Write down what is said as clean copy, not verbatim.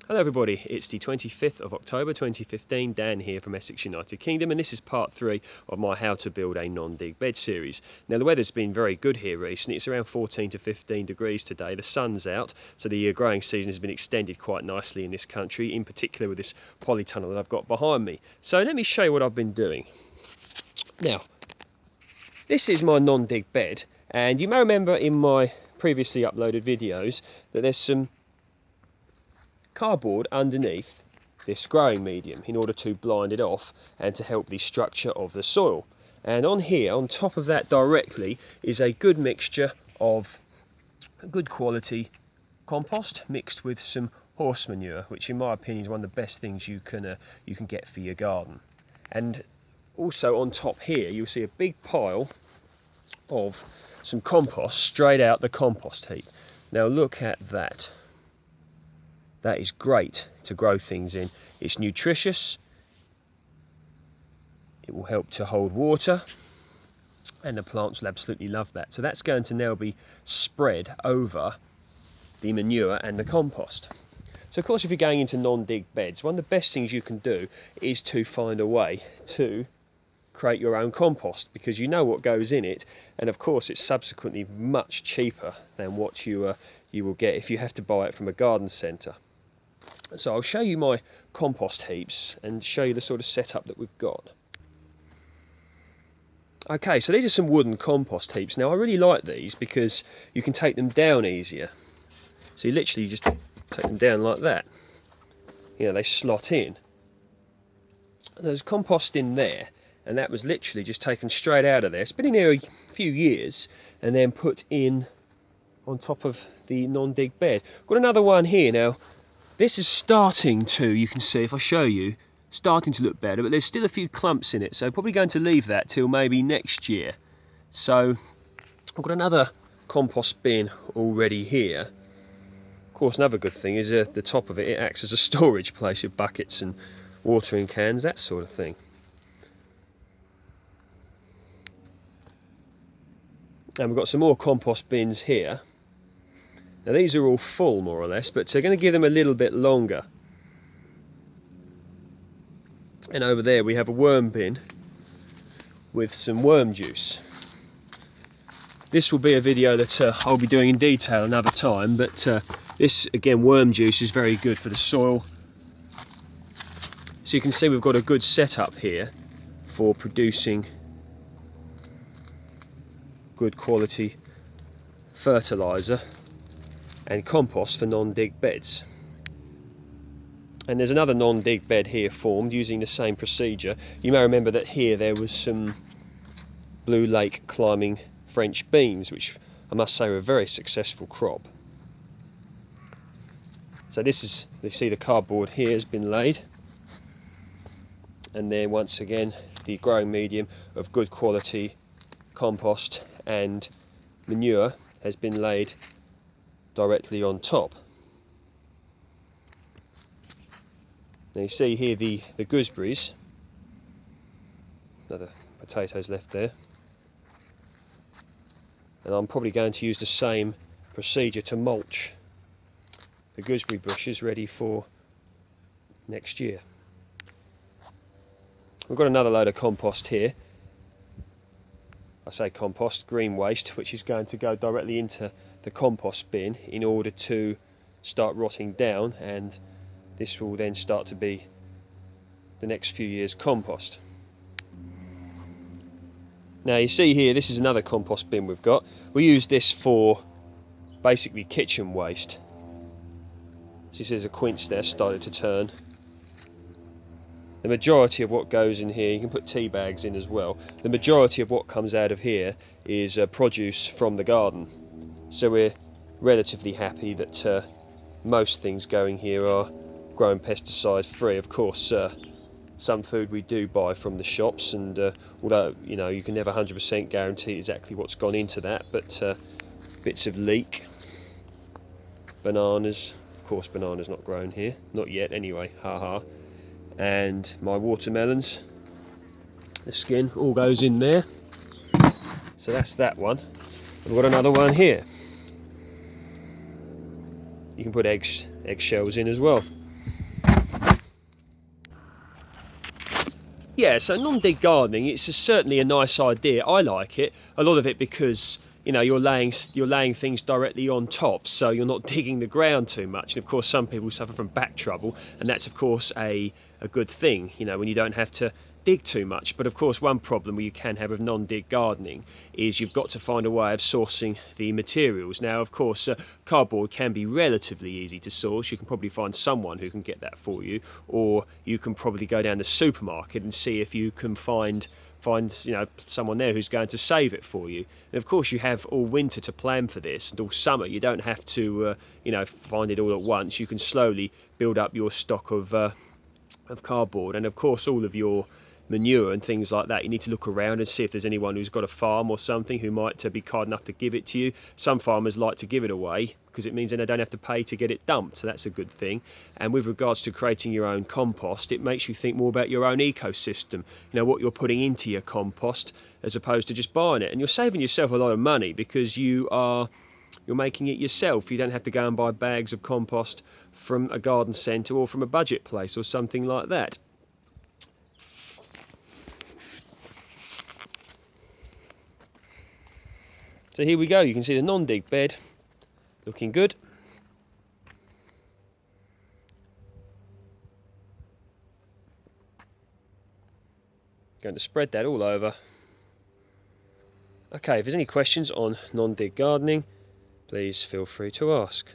Hello everybody, it's the 25th of October 2015, Dan here from Essex, United Kingdom, and this is part 3 of my How to Build a Non-Dig Bed series. Now the weather's been very good here recently. It's around 14 to 15 degrees today, the sun's out, so the growing season has been extended quite nicely in this country, in particular with this polytunnel that I've got behind me. So let me show you what I've been doing. Now, this is my non-dig bed, and you may remember in my previously uploaded videos that there's some cardboard underneath this growing medium in order to blind it off and to help the structure of the soil. And on here, on top of that directly, is a good mixture of good quality compost mixed with some horse manure, which in my opinion is one of the best things you can get for your garden. And also on top here you'll see a big pile of some compost straight out the compost heap. Now look at that. That is great to grow things in. It's nutritious, it will help to hold water, and the plants will absolutely love that. So that's going to now be spread over the manure and the compost. So of course if you're going into non-dig beds, one of the best things you can do is to find a way to create your own compost, because you know what goes in it, and of course it's subsequently much cheaper than what you will get if you have to buy it from a garden centre. So I'll show you my compost heaps and show you the sort of setup that we've got. Okay, so these are some wooden compost heaps. Now I really like these because you can take them down easier. So you literally just take them down like that. You know, they slot in. There's compost in there, and that was literally just taken straight out of there. It's been in here a few years and then put in on top of the non-dig bed. Got another one here now. This is starting to, you can see if I show you, starting to look better, but there's still a few clumps in it, so probably going to leave that till maybe next year. So I've got another compost bin already here. Of course, another good thing is at the top of it, it acts as a storage place with buckets and watering cans, that sort of thing. And we've got some more compost bins here. Now these are all full more or less, but we're going to give them a little bit longer. And over there we have a worm bin with some worm juice. This will be a video that I'll be doing in detail another time, but this, again, worm juice is very good for the soil. So you can see we've got a good setup here for producing good quality fertiliser and compost for non-dig beds. And there's another non-dig bed here formed using the same procedure. You may remember that here there was some Blue Lake climbing French beans, which I must say were a very successful crop. So this is, you see the cardboard here has been laid, and then once again the growing medium of good quality compost and manure has been laid directly on top. Now you see here the gooseberries, another potatoes left there, and I'm probably going to use the same procedure to mulch the gooseberry bushes ready for next year. We've got another load of compost here. I say compost, green waste, which is going to go directly into the compost bin in order to start rotting down, and this will then start to be the next few years compost. Now you see here, this is another compost bin we've got. We use this for basically kitchen waste. So you see there's a quince there started to turn. The majority of what goes in here, you can put tea bags in as well, the majority of what comes out of here is produce from the garden. So we're relatively happy that most things going here are grown pesticide free. Of course, some food we do buy from the shops, and although you know you can never 100% guarantee exactly what's gone into that, but bits of leek, bananas, of course bananas not grown here, not yet anyway, haha, and my watermelons, the skin all goes in there. So that's that one. We've got another one here. You can put eggshells in as well. Yeah, so non-dig gardening, it's certainly a nice idea. I like it. A lot of it because you're laying things directly on top, so you're not digging the ground too much. And of course, some people suffer from back trouble, and that's of course a good thing. When you don't have to dig too much. But of course, one problem you can have with non-dig gardening is you've got to find a way of sourcing the materials. Now, of course, cardboard can be relatively easy to source. You can probably find someone who can get that for you, or you can probably go down the supermarket and see if you can find someone there who's going to save it for you. And of course, you have all winter to plan for this, and all summer. You don't have to find it all at once. You can slowly build up your stock of cardboard, and of course all of your manure and things like that. You need to look around and see if there's anyone who's got a farm or something who might be kind enough to give it to you. Some farmers like to give it away because it means then they don't have to pay to get it dumped, so that's a good thing. And with regards to creating your own compost, it makes you think more about your own ecosystem, what you're putting into your compost as opposed to just buying it. And you're saving yourself a lot of money because you're making it yourself. You don't have to go and buy bags of compost from a garden centre or from a budget place or something like that. So here we go, you can see the non-dig bed looking good. Going to spread that all over. Okay, if there's any questions on non-dig gardening, please feel free to ask.